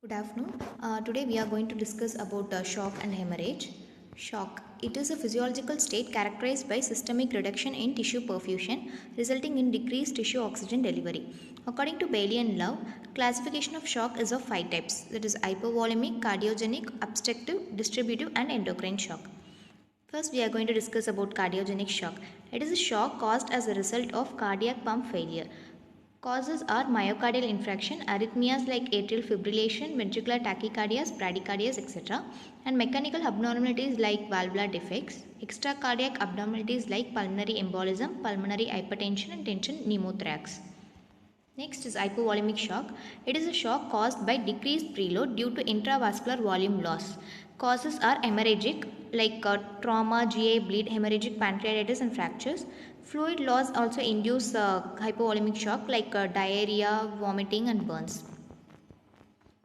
Good afternoon. Today we are going to discuss about shock and hemorrhage. Shock. It is a physiological state characterized by systemic reduction in tissue perfusion, resulting in decreased tissue oxygen delivery. According to Bailey and Love, classification of shock is of 5 types, that is hypovolemic, cardiogenic, obstructive, distributive, and endocrine shock. First, we are going to discuss about cardiogenic shock. It is a shock caused as a result of cardiac pump failure. Causes are myocardial infarction, arrhythmias like atrial fibrillation, ventricular tachycardias, bradycardias, etc., and mechanical abnormalities like valvular defects, extracardiac abnormalities like pulmonary embolism, pulmonary hypertension, and tension pneumothorax. Next is hypovolemic shock. It is a shock caused by decreased preload due to intravascular volume loss. Causes are hemorrhagic like trauma, GI bleed, hemorrhagic pancreatitis and fractures. Fluid loss also induce hypovolemic shock like diarrhea, vomiting and burns.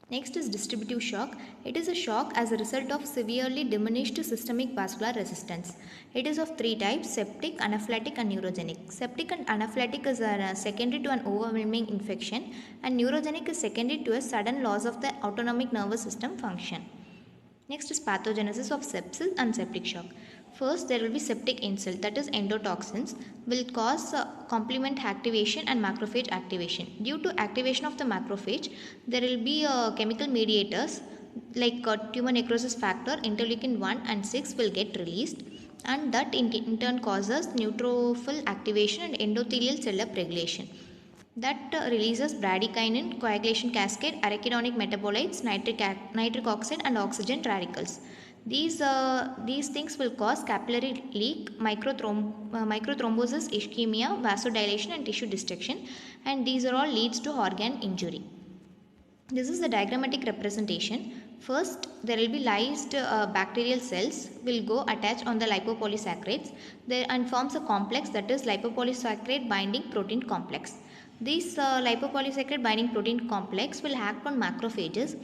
Next is distributive shock. It is a shock as a result of severely diminished systemic vascular resistance. It is of 3 types: septic, anaphylactic and neurogenic. Septic and anaphylactic is secondary to an overwhelming infection, and neurogenic is secondary to a sudden loss of the autonomic nervous system function. Next is pathogenesis of sepsis and septic shock. First, there will be septic insult, that is endotoxins, will cause complement activation and macrophage activation. Due to activation of the macrophage, there will be chemical mediators like tumor necrosis factor, interleukin 1 and 6 will get released, and that in turn causes neutrophil activation and endothelial cell upregulation. That releases bradykinin, coagulation cascade, arachidonic metabolites, nitric oxide and oxygen radicals. These things will cause capillary leak, microthrombosis, ischemia, vasodilation and tissue destruction, and these are all leads to organ injury. This is the diagrammatic representation. First, there will be lysed bacterial cells will go attach on the lipopolysaccharides there and forms a complex, that is lipopolysaccharide binding protein complex. This lipopolysaccharide binding protein complex will act on macrophages,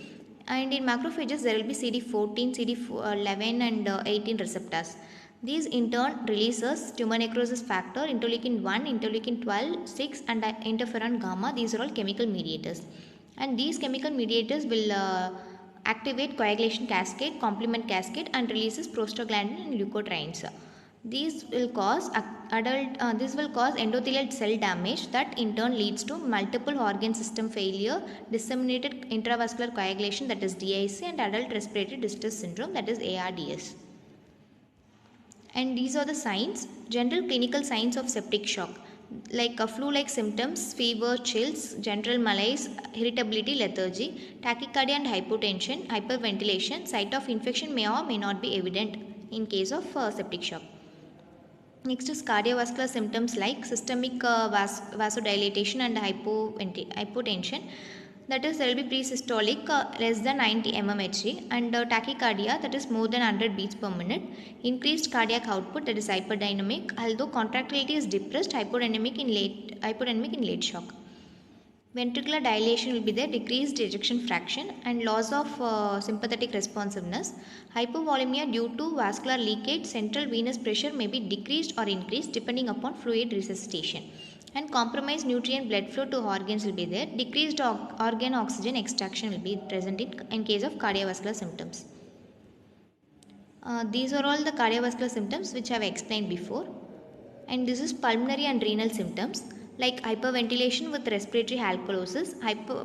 and in macrophages there will be CD14, CD11 and 18 receptors. These in turn releases tumor necrosis factor, interleukin 1, interleukin 12, 6 and interferon gamma. These are all chemical mediators, and these chemical mediators will activate coagulation cascade, complement cascade and releases prostaglandin and leukotrienes. These will cause endothelial cell damage that in turn leads to multiple organ system failure, disseminated intravascular coagulation, that is DIC, and adult respiratory distress syndrome, that is ARDS. And these are the signs, general clinical signs of septic shock, like flu-like symptoms, fever, chills, general malaise, irritability, lethargy, tachycardia and hypotension, hyperventilation. Site of infection may or may not be evident in case of septic shock. Next is cardiovascular symptoms like systemic vasodilatation and hypotension. That is, there will be pre-systolic less than 90 mmHg and tachycardia, that is more than 100 beats per minute. Increased cardiac output, that is hyperdynamic, although contractility is depressed, hypodynamic in late shock. Ventricular dilation will be there, decreased ejection fraction and loss of sympathetic responsiveness. Hypovolemia due to vascular leakage, central venous pressure may be decreased or increased depending upon fluid resuscitation. And compromised nutrient blood flow to organs will be there. Decreased organ oxygen extraction will be present in case of cardiovascular symptoms. These are all the cardiovascular symptoms which I have explained before. And this is pulmonary and renal symptoms like hyperventilation with respiratory alkalosis,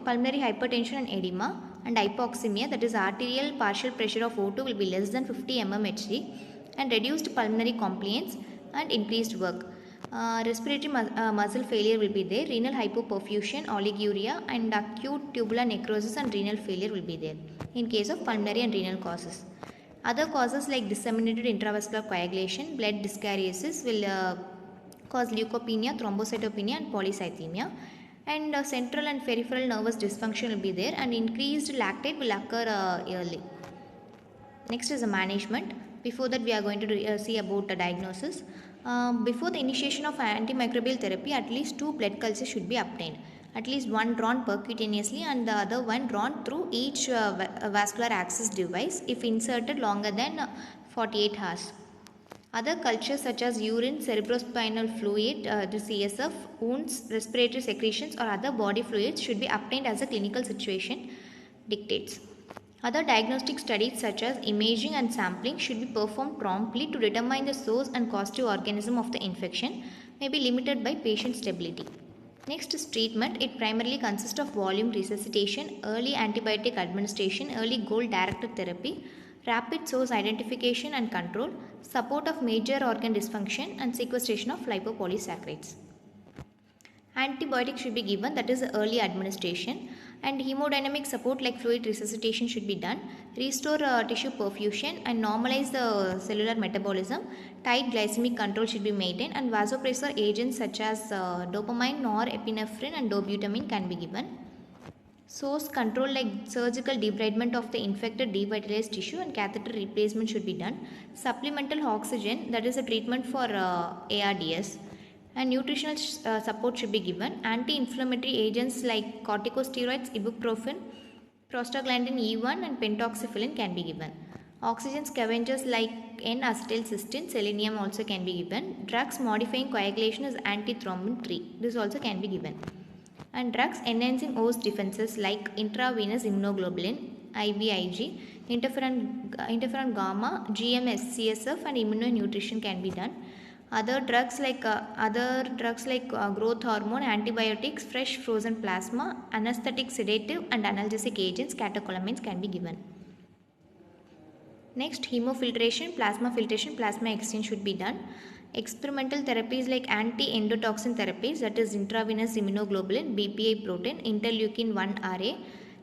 pulmonary hypertension and edema, and hypoxemia, that is arterial partial pressure of O2 will be less than 50 mmHg, and reduced pulmonary compliance and increased work. Respiratory muscle failure will be there, renal hypoperfusion, oliguria, and acute tubular necrosis and renal failure will be there in case of pulmonary and renal causes. Other causes like disseminated intravascular coagulation, blood dyskaryosis will cause leukopenia, thrombocytopenia and polycythemia, and central and peripheral nervous dysfunction will be there, and increased lactate will occur yearly. Next is the management. Before that, we are going to see about the diagnosis. Before the initiation of antimicrobial therapy, at least 2 blood cultures should be obtained. At least one drawn percutaneously and the other one drawn through each vascular access device if inserted longer than 48 hours. Other cultures such as urine, cerebrospinal fluid, the CSF, wounds, respiratory secretions or other body fluids should be obtained as a clinical situation dictates. Other diagnostic studies such as imaging and sampling should be performed promptly to determine the source and causative organism of the infection, may be limited by patient stability. Next is treatment. It primarily consists of volume resuscitation, early antibiotic administration, early goal-directed therapy, rapid source identification and control, support of major organ dysfunction, and sequestration of lipopolysaccharides. Antibiotics should be given, that is early administration, and hemodynamic support like fluid resuscitation should be done. Restore tissue perfusion and normalize the cellular metabolism. Tight glycemic control should be maintained, and vasopressor agents such as dopamine, norepinephrine, and dobutamine can be given. Source control like surgical debridement of the infected devitalized tissue and catheter replacement should be done. Supplemental oxygen, that is a treatment for ARDS. And nutritional support should be given. Anti-inflammatory agents like corticosteroids, ibuprofen, prostaglandin E1 and pentoxifylline can be given. Oxygen scavengers like N-acetylcysteine, selenium also can be given. Drugs modifying coagulation is antithrombin 3. This also can be given. And drugs enhancing host defenses like intravenous immunoglobulin, IVIG, interferon gamma, GM-CSF and immunonutrition can be done. Other drugs like growth hormone, antibiotics, fresh frozen plasma, anesthetic, sedative and analgesic agents, catecholamines can be given. Next, hemofiltration, plasma exchange should be done. Experimental therapies like anti-endotoxin therapies, that is intravenous immunoglobulin, BPI protein, interleukin 1 RA,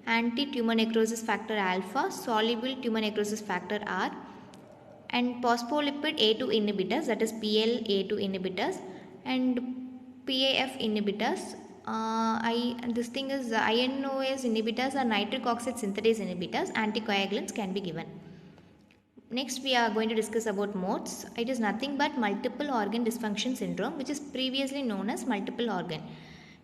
anti-tumor necrosis factor alpha, soluble tumor necrosis factor R, and phospholipid A2 inhibitors, that is PLA2 inhibitors, and PAF inhibitors. INOS inhibitors or nitric oxide synthetase inhibitors, anticoagulants can be given. Next, we are going to discuss about MODS. It is nothing but multiple organ dysfunction syndrome, which is previously known as multiple organ.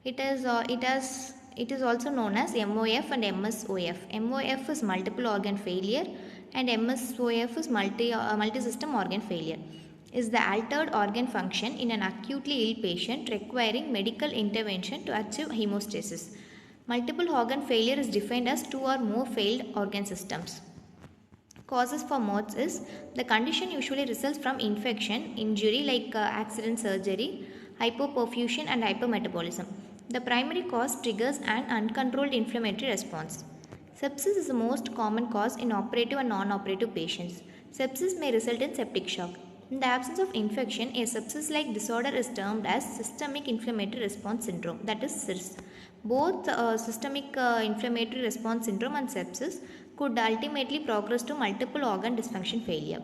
It is also known as MOF and MSOF. MOF is multiple organ failure and MSOF is multi-system organ failure. Is the altered organ function in an acutely ill patient requiring medical intervention to achieve hemostasis. Multiple organ failure is defined as two or more failed organ systems. Causes for MODS is the condition usually results from infection, injury like accident surgery, hypoperfusion and hypermetabolism. The primary cause triggers an uncontrolled inflammatory response. Sepsis is the most common cause in operative and non-operative patients. Sepsis may result in septic shock. In the absence of infection, a sepsis-like disorder is termed as systemic inflammatory response syndrome, that is SIRS. Both systemic inflammatory response syndrome and sepsis could ultimately progress to multiple organ dysfunction failure.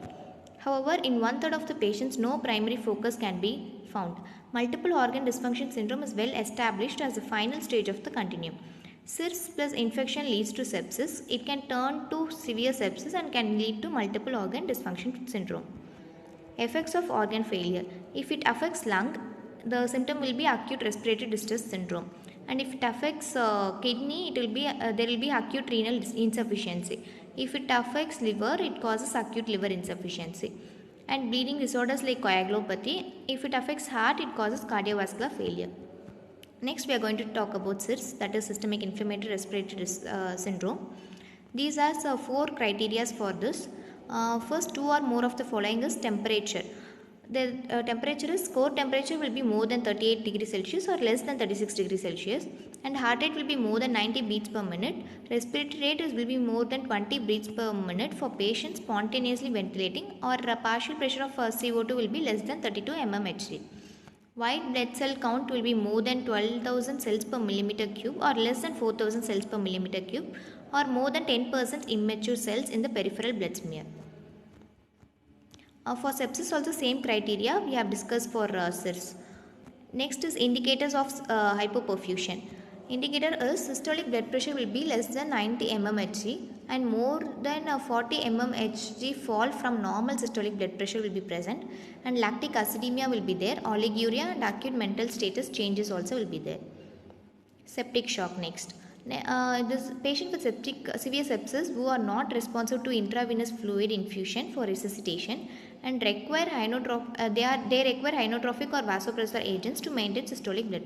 However, in 1/3 of the patients, no primary focus can be found. Multiple organ dysfunction syndrome is well established as the final stage of the continuum. SIRS plus infection leads to sepsis. It can turn to severe sepsis and can lead to multiple organ dysfunction syndrome. Effects of organ failure. If it affects lung, the symptom will be acute respiratory distress syndrome. And if it affects kidney, there will be acute renal insufficiency. If it affects liver, it causes acute liver insufficiency. And bleeding disorders like coagulopathy. If it affects heart, it causes cardiovascular failure. Next, we are going to talk about SIRS, that is systemic inflammatory respiratory syndrome. These are 4 criteria for this. First, 2 or more of the following is temperature. The core temperature will be more than 38 degrees Celsius or less than 36 degrees Celsius, and heart rate will be more than 90 beats per minute. Respiratory rate will be more than 20 beats per minute for patients spontaneously ventilating, or partial pressure of CO2 will be less than 32 mmHg. White blood cell count will be more than 12,000 cells per millimeter cube or less than 4,000 cells per millimeter cube, or more than 10% immature cells in the peripheral blood smear. For sepsis also same criteria we have discussed for SIRS. Next is indicators of hypoperfusion. Indicator is systolic blood pressure will be less than 90 mmHg and more than 40 mmHg fall from normal systolic blood pressure will be present, and lactic acidemia will be there, oliguria and acute mental status changes also will be there. Septic shock next. This patient with severe sepsis who are not responsive to intravenous fluid infusion for resuscitation and require they require inotropic or vasopressor agents to maintain systolic blood